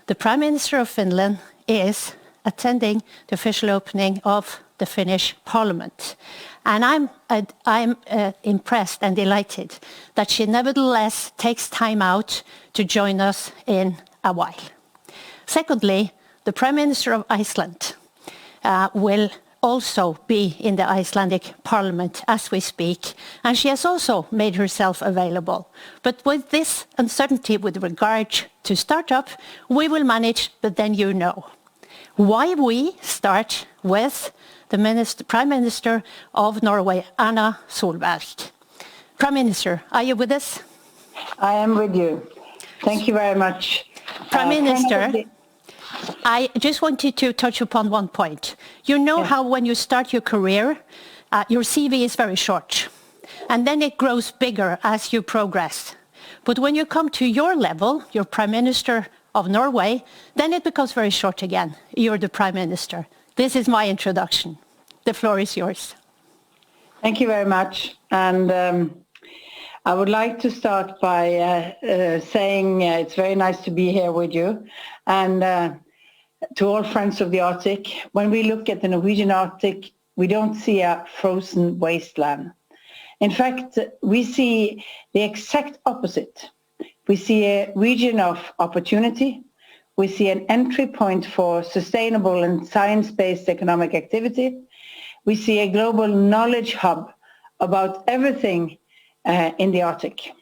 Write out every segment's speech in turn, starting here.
The Prime Minister of Finland is attending the official opening of the Finnish Parliament. And I'm impressed and delighted that she nevertheless takes time out to join us in a while. Secondly, the Prime Minister of Iceland will also be in the Icelandic Parliament as we speak, and she has also made herself available. But with this uncertainty with regard to startup, we will manage, but then you know. Why we start with the Prime Minister of Norway, Erna Solberg. Prime Minister, are you with us? I am with you. Thank you very much. Prime Minister, I just wanted to touch upon one point. You know how when you start your career, your CV is very short, and then it grows bigger as you progress. But when you come to your level, you're Prime Minister of Norway, then it becomes very short again. You're the Prime Minister. This is my introduction. The floor is yours. Thank you very much. And I would like to start by saying it's very nice to be here with you. And to all friends of the Arctic, when we look at the Norwegian Arctic, we don't see a frozen wasteland. In fact, we see the exact opposite. We see a region of opportunity. We see an entry point for sustainable and science-based economic activity. We see a global knowledge hub about everything in the Arctic.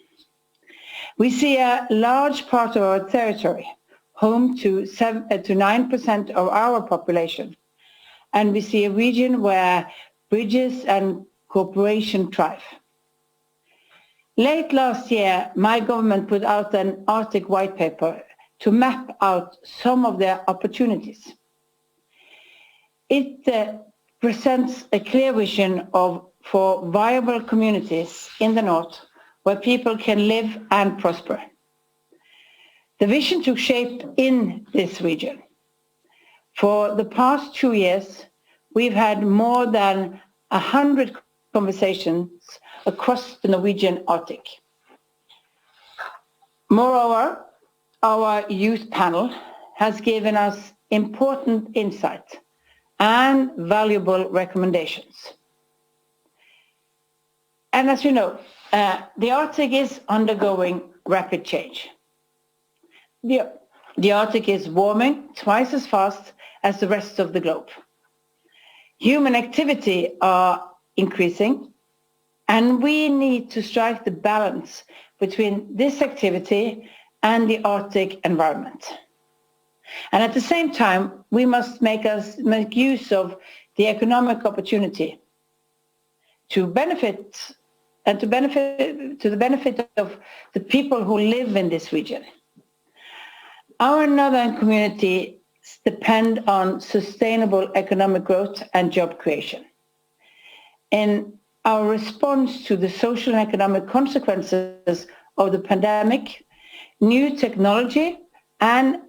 We see a large part of our territory, home to 9% of our population. And we see a region where bridges and cooperation thrive. Late last year, my government put out an Arctic white paper to map out some of their opportunities. It presents a clear vision for viable communities in the north where people can live and prosper. The vision took shape in this region. For the past 2 years, we've had more than 100 conversations across the Norwegian Arctic. Moreover, our youth panel has given us important insight and valuable recommendations. And as you know, the Arctic is undergoing rapid change. The Arctic is warming twice as fast as the rest of the globe. Human activity are increasing, and we need to strike the balance between this activity and the Arctic environment. And at the same time, we must make use of the economic opportunity to the benefit of the people who live in this region. Our northern communities depend on sustainable economic growth and job creation. In our response to the social and economic consequences of the pandemic, new technology and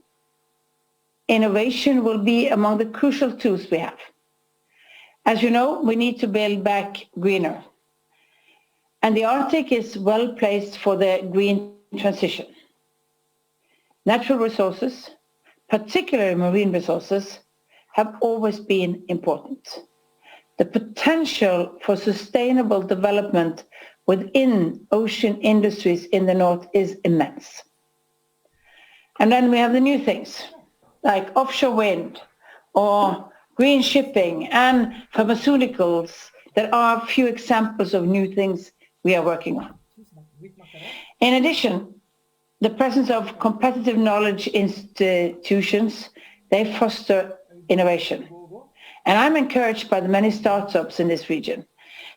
innovation will be among the crucial tools we have. As you know, we need to build back greener. And the Arctic is well placed for the green transition. Natural resources, particularly marine resources, have always been important. The potential for sustainable development within ocean industries in the north is immense. And then we have the new things, like offshore wind or green shipping and pharmaceuticals that are a few examples of new things we are working on. In addition, the presence of competitive knowledge institutions, they foster innovation. And I'm encouraged by the many startups in this region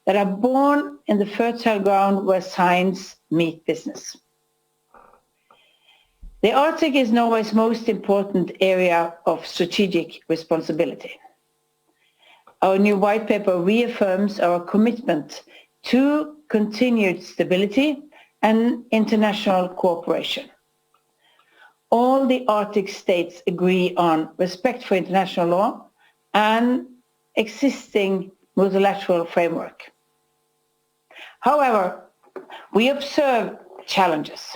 that are born in the fertile ground where science meets business. The Arctic is Norway's most important area of strategic responsibility. Our new white paper reaffirms our commitment to continued stability and international cooperation. All the Arctic states agree on respect for international law and existing multilateral framework. However, we observe challenges.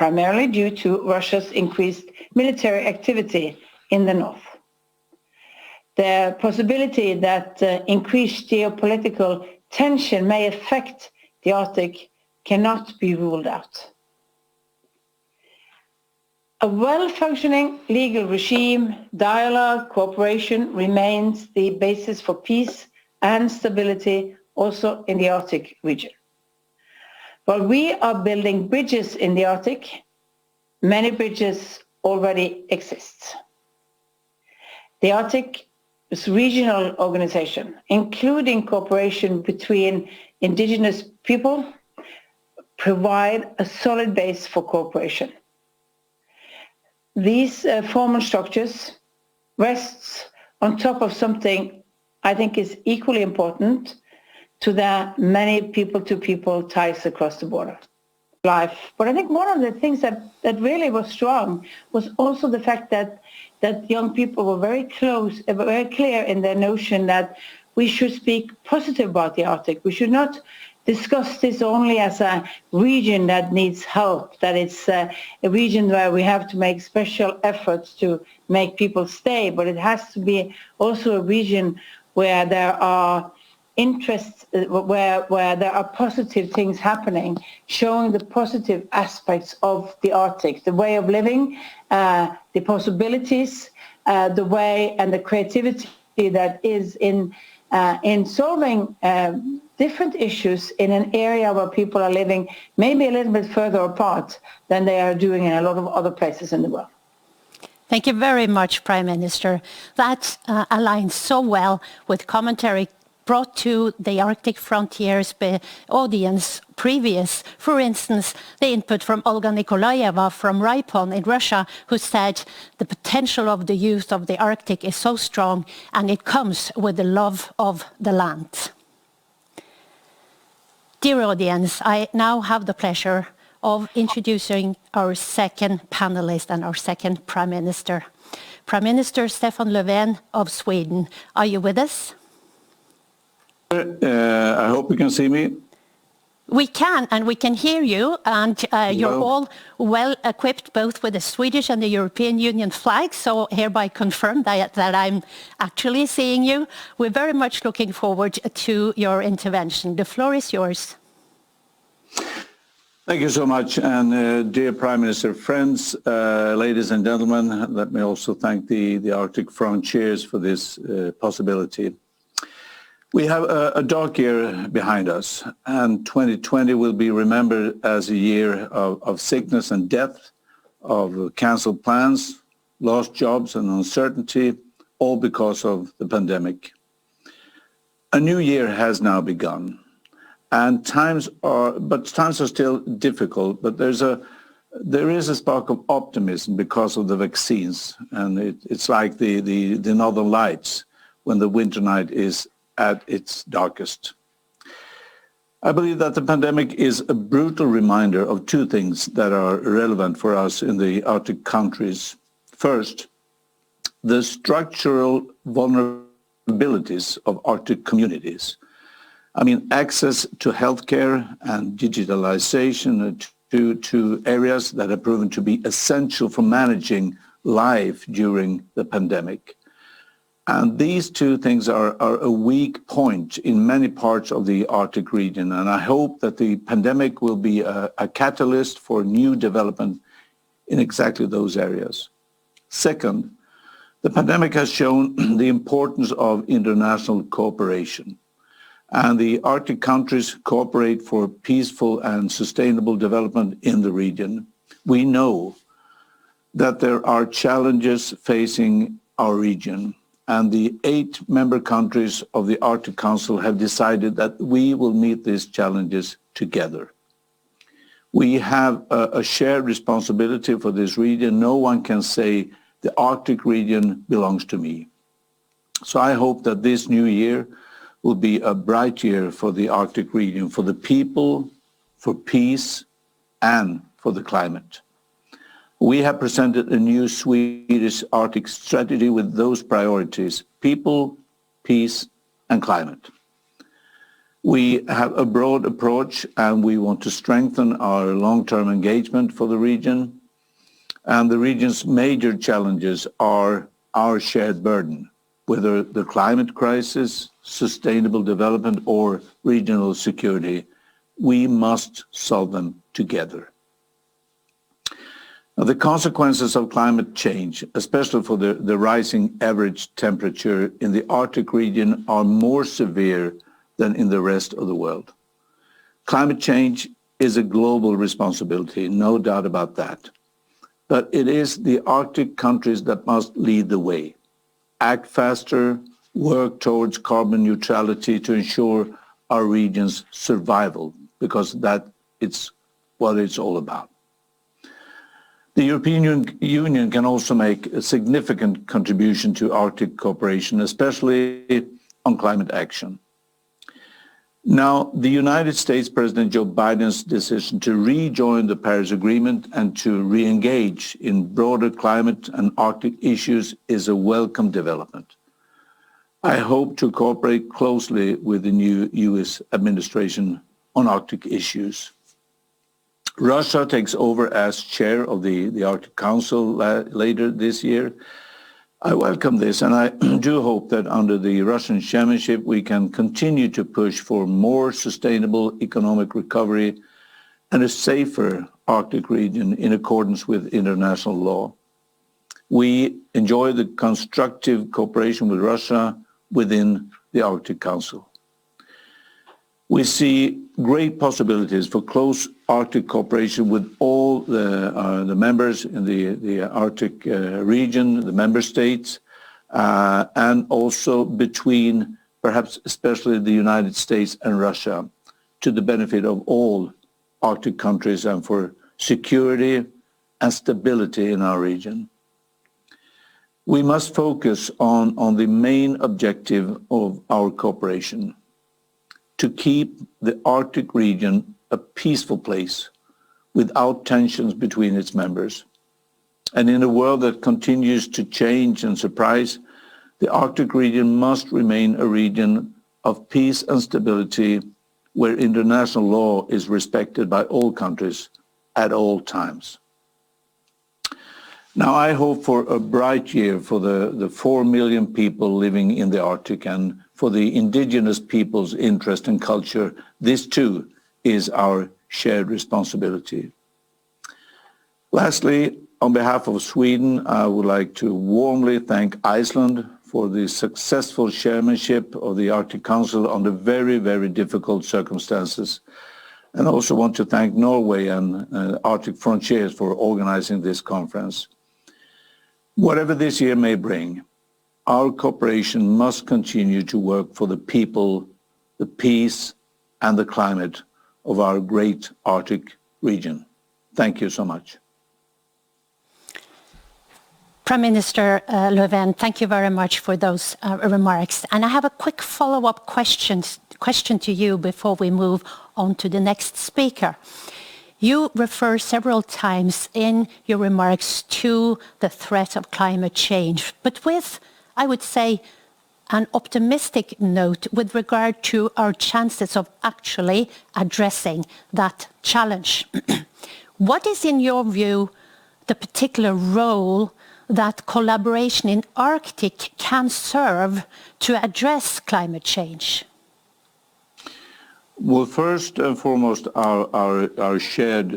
primarily due to Russia's increased military activity in the north. The possibility that increased geopolitical tension may affect the Arctic cannot be ruled out. A well-functioning legal regime, dialogue, cooperation remains the basis for peace and stability also in the Arctic region. While we are building bridges in the Arctic, many bridges already exist. The Arctic regional organization, including cooperation between indigenous people, provide a solid base for cooperation. These formal structures rests on top of something I think is equally important to the many people-to-people ties across the border. Life. But I think one of the things that really was strong was also the fact that young people were very clear in their notion that we should speak positive about the Arctic. We should not discuss this only as a region that needs help, that it's a region where we have to make special efforts to make people stay, but it has to be also a region where there are interests, where there are positive things happening, showing the positive aspects of the Arctic, the way of living, the possibilities, the way and the creativity that is in solving different issues in an area where people are living maybe a little bit further apart than they are doing in a lot of other places in the world. Thank you very much, Prime Minister. That aligns so well with commentary brought to the Arctic Frontiers audience previous. For instance, the input from Olga Nikolaeva from Ripon in Russia, who said the potential of the youth of the Arctic is so strong and it comes with the love of the land. Dear audience, I now have the pleasure of introducing our second panelist and our second Prime Minister. Prime Minister Stefan Löfven of Sweden. Are you with us? I hope you can see me. We can, and we can hear you, and you're all well equipped both with the Swedish and the European Union flag, so hereby confirm that I'm actually seeing you. We're very much looking forward to your intervention. The floor is yours. Thank you so much, and dear Prime Minister, friends, ladies and gentlemen, let me also thank the Arctic Frontiers for this possibility. We have a dark year behind us, and 2020 will be remembered as a year of sickness and death, of cancelled plans, lost jobs and uncertainty, all because of the pandemic. A new year has now begun, and times are still difficult, but there is a spark of optimism because of the vaccines, and it's like the northern lights when the winter night is at its darkest. I believe that the pandemic is a brutal reminder of two things that are relevant for us in the Arctic countries. First, the structural vulnerabilities of Arctic communities. I mean, access to healthcare and digitalization to areas that have proven to be essential for managing life during the pandemic. And these two things are a weak point in many parts of the Arctic region. And I hope that the pandemic will be a catalyst for new development in exactly those areas. Second, the pandemic has shown the importance of international cooperation. And the Arctic countries cooperate for peaceful and sustainable development in the region. We know that there are challenges facing our region. And the 8 member countries of the Arctic Council have decided that we will meet these challenges together. We have a shared responsibility for this region. No one can say the Arctic region belongs to me. So I hope that this new year will be a bright year for the Arctic region, for the people, for peace, and for the climate. We have presented a new Swedish Arctic strategy with those priorities: people, peace, and climate. We have a broad approach and we want to strengthen our long-term engagement for the region. And the region's major challenges are our shared burden, whether the climate crisis, sustainable development, or regional security. We must solve them together. Now, the consequences of climate change, especially for the rising average temperature in the Arctic region, are more severe than in the rest of the world. Climate change is a global responsibility, no doubt about that. But it is the Arctic countries that must lead the way, act faster, work towards carbon neutrality to ensure our region's survival, because it's what it's all about. The European Union can also make a significant contribution to Arctic cooperation, especially on climate action. Now, the United States President Joe Biden's decision to rejoin the Paris Agreement and to re-engage in broader climate and Arctic issues is a welcome development. I hope to cooperate closely with the new U.S. administration on Arctic issues. Russia takes over as chair of the Arctic Council later this year. I welcome this, and I do hope that under the Russian chairmanship we can continue to push for more sustainable economic recovery and a safer Arctic region in accordance with international law. We enjoy the constructive cooperation with Russia within the Arctic Council. We see great possibilities for close Arctic cooperation with all the members in the Arctic region, the member states, and also between perhaps especially the United States and Russia, to the benefit of all Arctic countries and for security and stability in our region. We must focus on the main objective of our cooperation: to keep the Arctic region a peaceful place without tensions between its members. And in a world that continues to change and surprise, the Arctic region must remain a region of peace and stability where international law is respected by all countries at all times. Now, I hope for a bright year for the 4 million people living in the Arctic and for the indigenous people's interest and culture. This too is our shared responsibility. Lastly, on behalf of Sweden, I would like to warmly thank Iceland for the successful chairmanship of the Arctic Council under very, very difficult circumstances. And I also want to thank Norway and Arctic Frontiers for organizing this conference. Whatever this year may bring, our cooperation must continue to work for the people, the peace, and the climate of our great Arctic region. Thank you so much. Prime Minister Löfven, thank you very much for those remarks. And I have a quick follow-up question to you before we move on to the next speaker. You refer several times in your remarks to the threat of climate change, but with, I would say, an optimistic note with regard to our chances of actually addressing that challenge. What is, in your view, the particular role that collaboration in Arctic can serve to address climate change? Well, first and foremost, our shared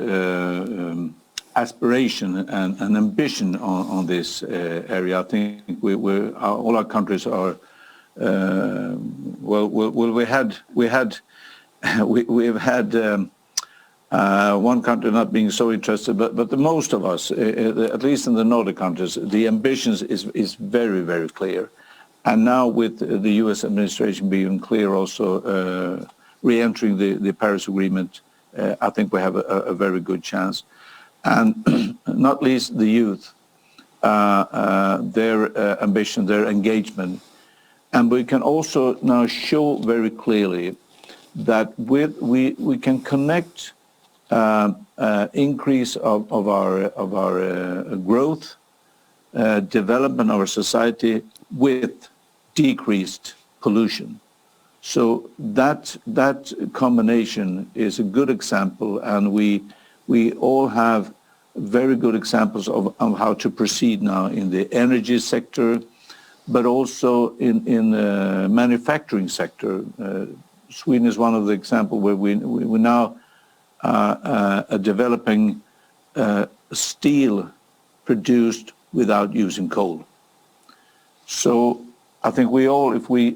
aspiration and ambition on this area. I think all our countries are we've had one country not being so interested, but the most of us, at least in the Nordic countries, the ambitions is very, very clear. And now with the U.S. administration being clear also re-entering the Paris Agreement, I think we have a very good chance. And not least the youth, their ambition, their engagement. And we can also now show very clearly that we can connect increase of our growth, development of our society with decreased pollution. So that combination is a good example, and we all have very good examples of how to proceed now in the energy sector, but also in the manufacturing sector. Sweden is one of the examples where we now are developing steel produced without using coal. So I think we all, if we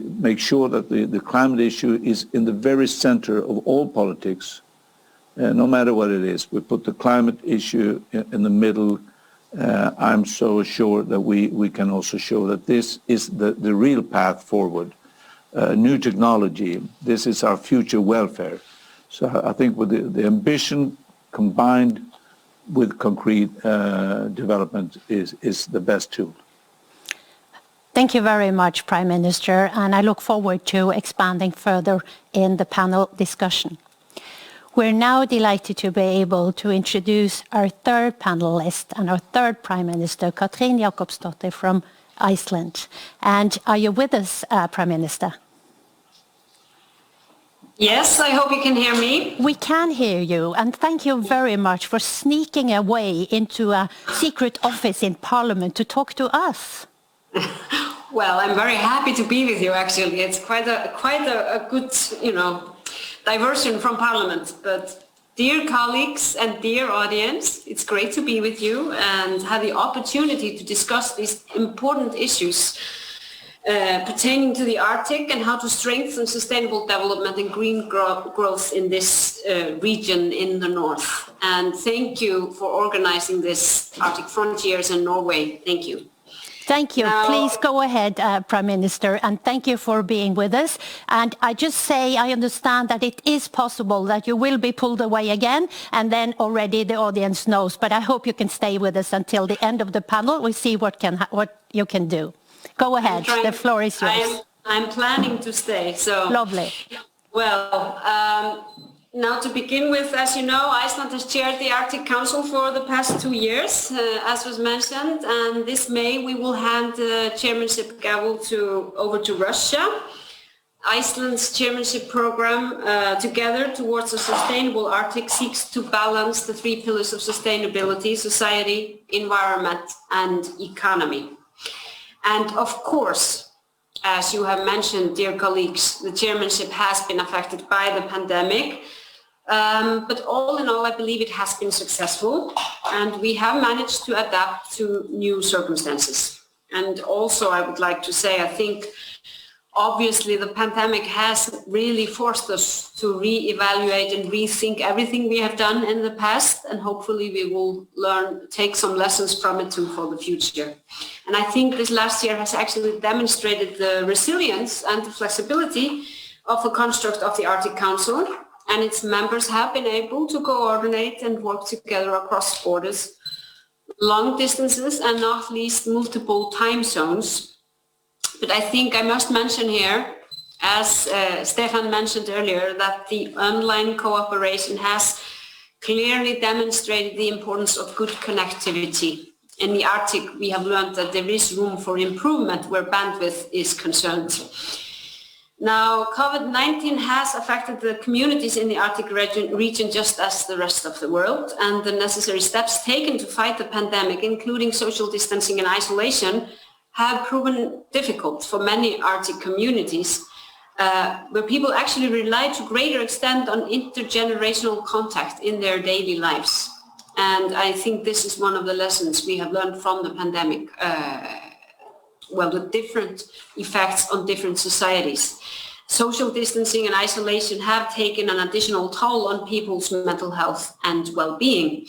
make sure that the climate issue is in the very center of all politics, no matter what it is, we put the climate issue in the middle. I'm so assured that we can also show that this is the real path forward. New technology, this is our future welfare. So I think with the ambition combined with concrete development is the best tool. Thank you very much, Prime Minister, and I look forward to expanding further in the panel discussion. We're now delighted to be able to introduce our third panelist and our third Prime Minister, Katrín Jakobsdóttir from Iceland. And are you with us, Prime Minister? Yes, I hope you can hear me. We can hear you, and thank you very much for sneaking away into a secret office in Parliament to talk to us. Well, I'm very happy to be with you, actually. It's quite a good, diversion from Parliament. But dear colleagues and dear audience, it's great to be with you and have the opportunity to discuss these important issues pertaining to the Arctic and how to strengthen sustainable development and green growth in this region in the north. And thank you for organizing this Arctic Frontiers in Norway. Thank you. Thank you. Now, please go ahead, Prime Minister, and thank you for being with us. And I just say I understand that it is possible that you will be pulled away again, and then already the audience knows. But I hope you can stay with us until the end of the panel. We see what you can do. Go ahead. The floor is yours. I'm planning to stay. So lovely. Well, now to begin with, as you know, Iceland has chaired the Arctic Council for the past 2 years, as was mentioned, and this May we will hand the chairmanship gavel over to Russia. Iceland's chairmanship program, Together Towards a Sustainable Arctic, seeks to balance the 3 pillars of sustainability: society, environment, and economy. And of course, as you have mentioned, dear colleagues, the chairmanship has been affected by the pandemic. But all in all, I believe it has been successful, and we have managed to adapt to new circumstances. And also, I would like to say, I think, obviously, the pandemic has really forced us to re-evaluate and rethink everything we have done in the past, and hopefully we will take some lessons from it too for the future. And I think this last year has actually demonstrated the resilience and the flexibility of the construct of the Arctic Council, and its members have been able to coordinate and work together across borders, long distances, and not least multiple time zones. But I think I must mention here, as Stefan mentioned earlier, that the online cooperation has clearly demonstrated the importance of good connectivity. In the Arctic, we have learned that there is room for improvement where bandwidth is concerned. Now, COVID-19 has affected the communities in the Arctic region just as the rest of the world, and the necessary steps taken to fight the pandemic, including social distancing and isolation, have proven difficult for many Arctic communities, where people actually rely to greater extent on intergenerational contact in their daily lives. And I think this is one of the lessons we have learned from the pandemic, the different effects on different societies. Social distancing and isolation have taken an additional toll on people's mental health and well-being.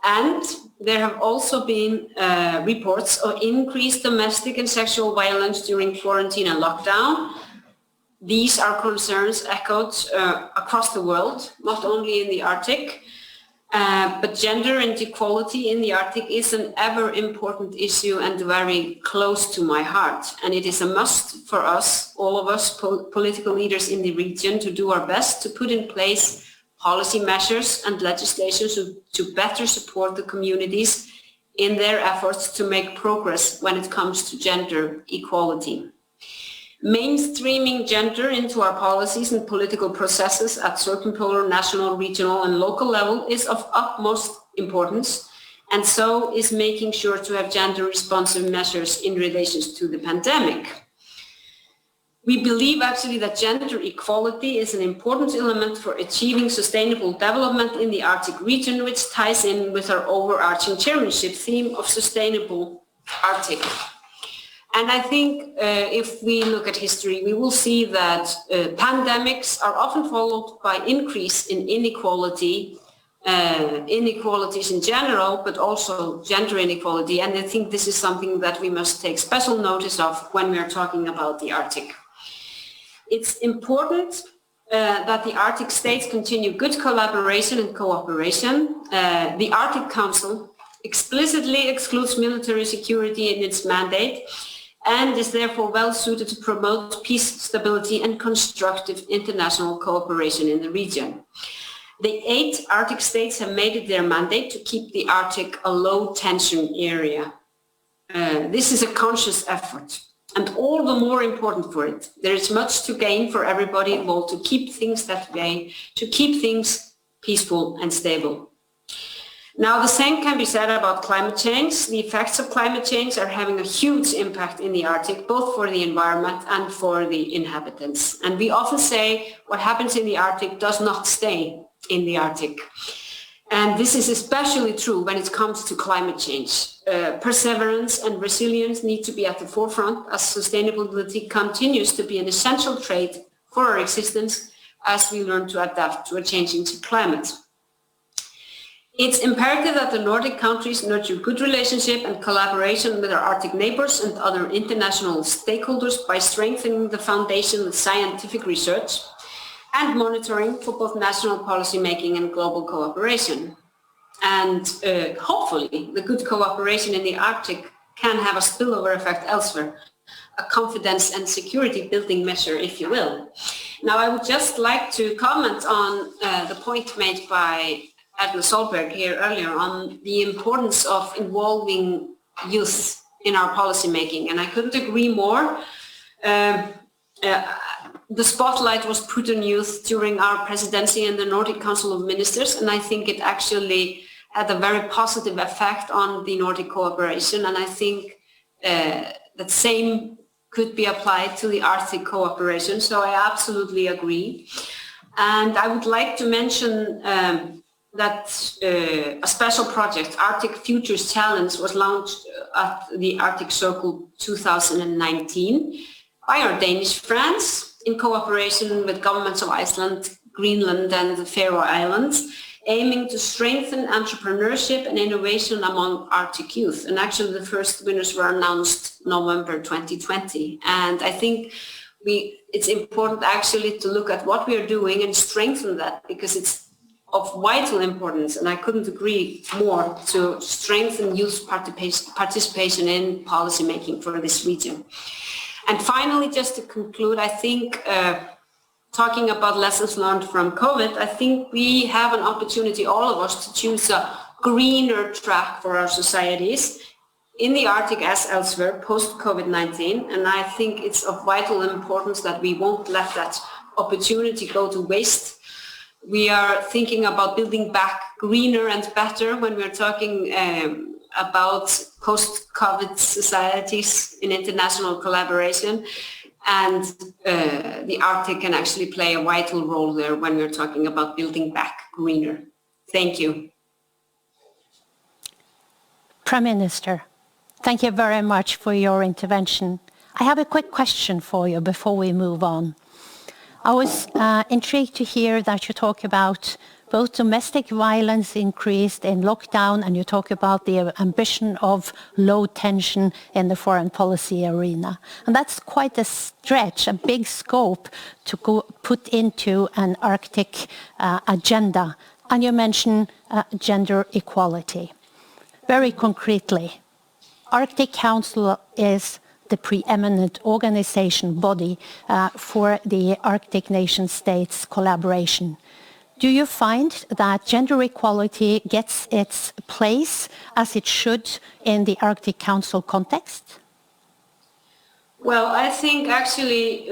And there have also been reports of increased domestic and sexual violence during quarantine and lockdown. These are concerns echoed across the world, not only in the Arctic, but gender inequality in the Arctic is an ever important issue and very close to my heart. And it is a must for us, all of us political leaders in the region, to do our best to put in place policy measures and legislation to better support the communities in their efforts to make progress when it comes to gender equality. Mainstreaming gender into our policies and political processes at circumpolar, national, regional and local level is of utmost importance, and so is making sure to have gender-responsive measures in relation to the pandemic. We believe actually that gender equality is an important element for achieving sustainable development in the Arctic region, which ties in with our overarching chairmanship theme of sustainable Arctic. And I think if we look at history, we will see that pandemics are often followed by increase in inequality, inequalities in general, but also gender inequality. And I think this is something that we must take special notice of when we are talking about the Arctic. It's important that the Arctic states continue good collaboration and cooperation. The Arctic Council explicitly excludes military security in its mandate and is therefore well suited to promote peace, stability and constructive international cooperation in the region. The 8 Arctic states have made it their mandate to keep the Arctic a low tension area. This is a conscious effort and all the more important for it. There is much to gain for everybody involved to keep things that way, to keep things peaceful and stable. Now, the same can be said about climate change. The effects of climate change are having a huge impact in the Arctic, both for the environment and for the inhabitants. And we often say what happens in the Arctic does not stay in the Arctic. And this is especially true when it comes to climate change. Perseverance and resilience need to be at the forefront as sustainability continues to be an essential trait for our existence as we learn to adapt to a changing climate. It's imperative that the Nordic countries nurture good relationship and collaboration with our Arctic neighbors and other international stakeholders by strengthening the foundation with scientific research and monitoring for both national policy making and global cooperation. And hopefully the good cooperation in the Arctic can have a spillover effect elsewhere, a confidence and security building measure, if you will. Now, I would just like to comment on the point made by Admiral Solberg here earlier on the importance of involving youth in our policy making, and I couldn't agree more. The spotlight was put on youth during our presidency in the Nordic Council of Ministers, and I think it actually had a very positive effect on the Nordic cooperation, and I think that same could be applied to the Arctic cooperation, so I absolutely agree. And I would like to mention that a special project, Arctic Futures Challenge, was launched at the Arctic Circle 2019 by our Danish friends in cooperation with governments of Iceland, Greenland and the Faroe Islands, aiming to strengthen entrepreneurship and innovation among Arctic youth. And actually the first winners were announced November 2020. And I think it's important actually to look at what we are doing and strengthen that, because it's of vital importance, and I couldn't agree more, to strengthen youth participation in policy making for this region. And finally, just to conclude, I think talking about lessons learned from COVID, I think we have an opportunity, all of us, to choose a greener track for our societies in the Arctic as elsewhere post-COVID-19. And I think it's of vital importance that we won't let that opportunity go to waste. We are thinking about building back greener and better when we're talking about post-COVID societies in international collaboration. And the Arctic can actually play a vital role there when we're talking about building back greener. Thank you. Prime Minister, thank you very much for your intervention. I have a quick question for you before we move on. I was intrigued to hear that you talk about both domestic violence increased in lockdown, and you talk about the ambition of low tension in the foreign policy arena. And that's quite a stretch, a big scope to put into an Arctic agenda. And you mentioned gender equality. Very concretely, Arctic Council is the preeminent organization body for the Arctic nation states collaboration. Do you find that gender equality gets its place as it should in the Arctic Council context? Well, I think actually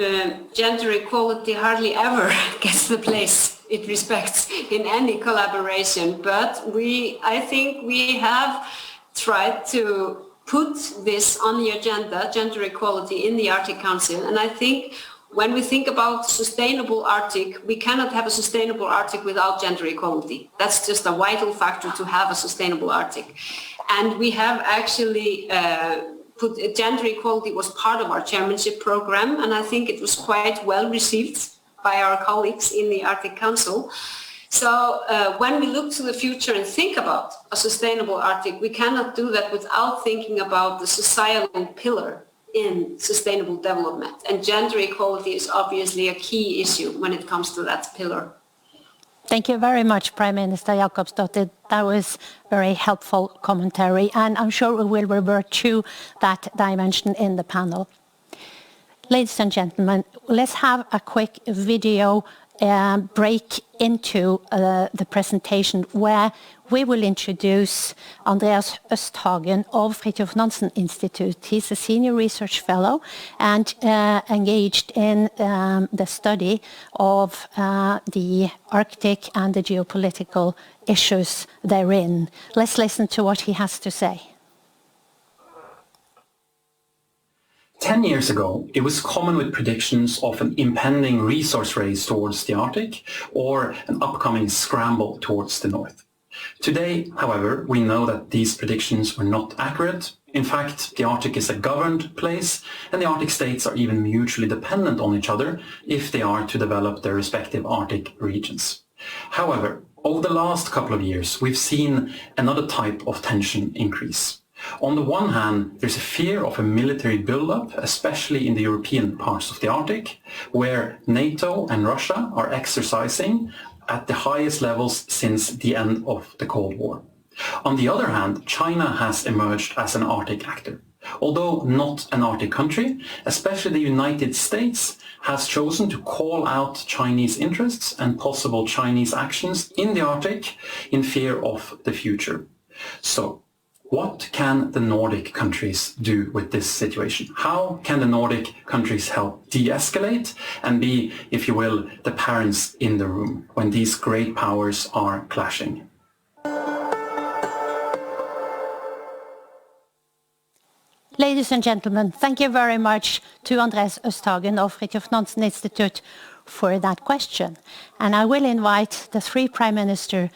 gender equality hardly ever gets the place it respects in any collaboration. But I think we have tried to put this on the agenda, gender equality in the Arctic Council. And I think when we think about sustainable Arctic, we cannot have a sustainable Arctic without gender equality. That's just a vital factor to have a sustainable Arctic. And we have actually gender equality was part of our chairmanship program, and I think it was quite well received by our colleagues in the Arctic Council. So when we look to the future and think about a sustainable Arctic, we cannot do that without thinking about the societal pillar in sustainable development. And gender equality is obviously a key issue when it comes to that pillar. Thank you very much, Prime Minister Jakobsdottir. That was very helpful commentary, and I'm sure we will revert to that dimension in the panel. Ladies and gentlemen, let's have a quick video break into the presentation where we will introduce Andreas Østhagen of Fridtjof Nansen Institute. He's a senior research fellow and engaged in the study of the Arctic and the geopolitical issues therein. Let's listen to what he has to say. 10 years ago, it was common with predictions of an impending resource race towards the Arctic or an upcoming scramble towards the north. Today, however, we know that these predictions were not accurate. In fact, the Arctic is a governed place, and the Arctic states are even mutually dependent on each other if they are to develop their respective Arctic regions. However, over the last couple of years, we've seen another type of tension increase. On the one hand, there's a fear of a military buildup, especially in the European parts of the Arctic, where NATO and Russia are exercising at the highest levels since the end of the Cold War. On the other hand, China has emerged as an Arctic actor. Although not an Arctic country, especially the United States has chosen to call out Chinese interests and possible Chinese actions in the Arctic in fear of the future. So, what can the Nordic countries do with this situation? How can the Nordic countries help de-escalate and be, if you will, the parents in the room when these great powers are clashing? Ladies and gentlemen, thank you very much to Andreas Østhagen of Fridtjof Nansen Institute for that question. And I will invite the three Prime Ministers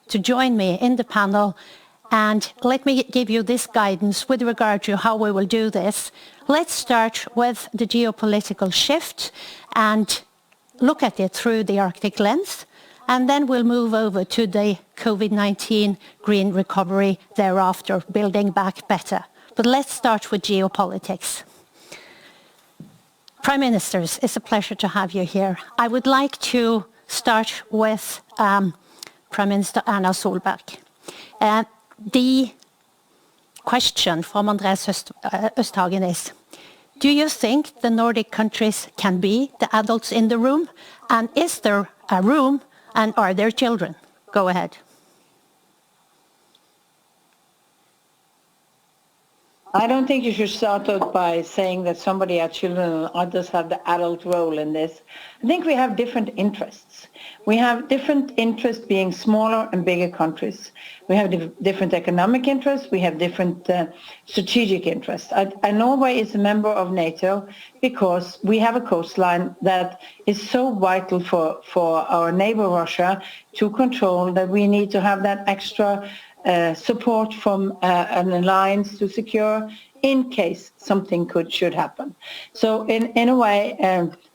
to join me in the panel. And let me give you this guidance with regard to how we will do this. Let's start with the geopolitical shift and look at it through the Arctic lens. And then we'll move over to the COVID-19 green recovery thereafter, building back better. But let's start with geopolitics. Prime Ministers, it's a pleasure to have you here. I would like to start with Prime Minister Erna Solberg. The question from Andreas Østhagen is, do you think the Nordic countries can be the adults in the room? And is there a room and are there children? Go ahead. I don't think you should start out by saying that somebody has children and others have the adult role in this. I think we have different interests. We have different interests being smaller and bigger countries. We have different economic interests. We have different strategic interests. And Norway is a member of NATO because we have a coastline that is so vital for our neighbor Russia to control that we need to have that extra support from an alliance to secure in case something should happen. So in a way,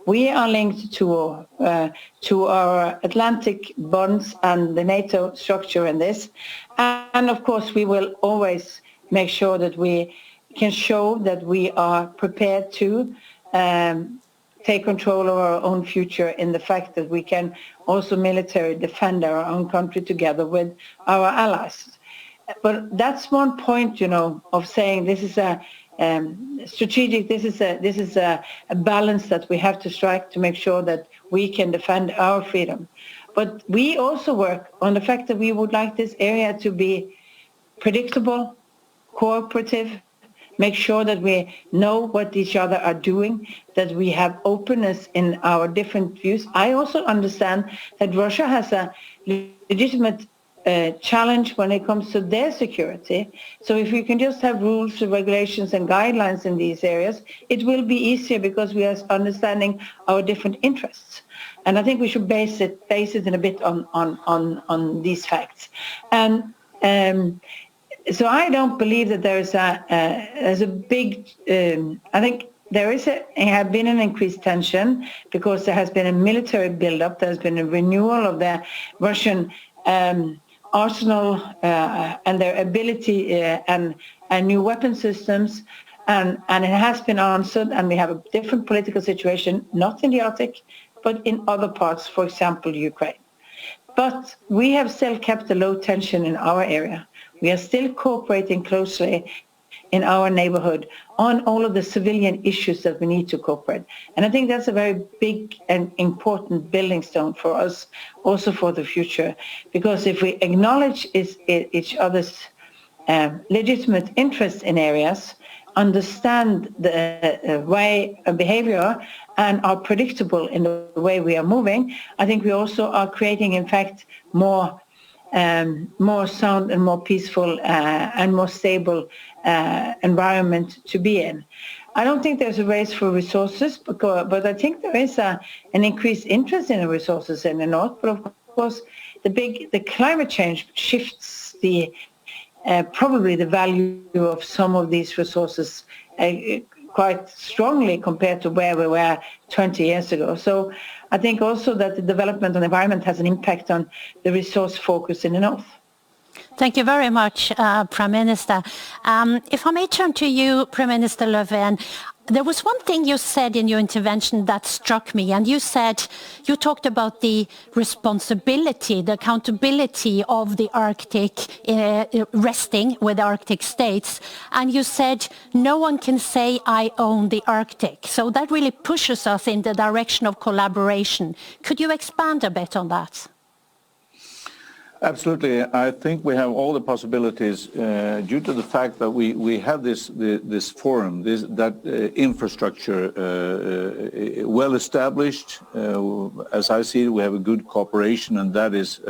we are linked to our Atlantic bonds and the NATO structure in this. And of course, we will always make sure that we can show that we are prepared to take control of our own future in the fact that we can also militarily defend our own country together with our allies. But that's one point, of saying this is a strategic, this is a balance that we have to strike to make sure that we can defend our freedom. But we also work on the fact that we would like this area to be predictable, cooperative, make sure that we know what each other are doing, that we have openness in our different views. I also understand that Russia has a legitimate challenge when it comes to their security. So if we can just have rules, regulations and guidelines in these areas, it will be easier because we are understanding our different interests. And I think we should base it in a bit on these facts. And so I don't believe that there's a big, I think there have been an increased tension because there has been a military buildup, there's been a renewal of the Russian arsenal and their ability and new weapon systems, and it has been answered, and we have a different political situation, not in the Arctic, but in other parts, for example, Ukraine. But we have still kept a low tension in our area. We are still cooperating closely in our neighborhood on all of the civilian issues that we need to cooperate. And I think that's a very big and important building stone for us, also for the future. Because if we acknowledge each other's legitimate interests in areas, understand the way of behavior and are predictable in the way we are moving, I think we also are creating, in fact, more sound and more peaceful and more stable environment to be in. I don't think there's a race for resources, but I think there is an increased interest in the resources in the north. But of course, the climate change shifts probably the value of some of these resources quite strongly compared to where we were 20 years ago. So I think also that the development of the environment has an impact on the resource focus in the north. Thank you very much, Prime Minister. If I may turn to you, Prime Minister Löfven, there was one thing you said in your intervention that struck me, and you talked about the responsibility, the accountability of the Arctic resting with Arctic states, and you said no one can say I own the Arctic. So that really pushes us in the direction of collaboration. Could you expand a bit on that? Absolutely. I think we have all the possibilities due to the fact that we have this forum, that infrastructure well established. As I see it, we have a good cooperation, and that is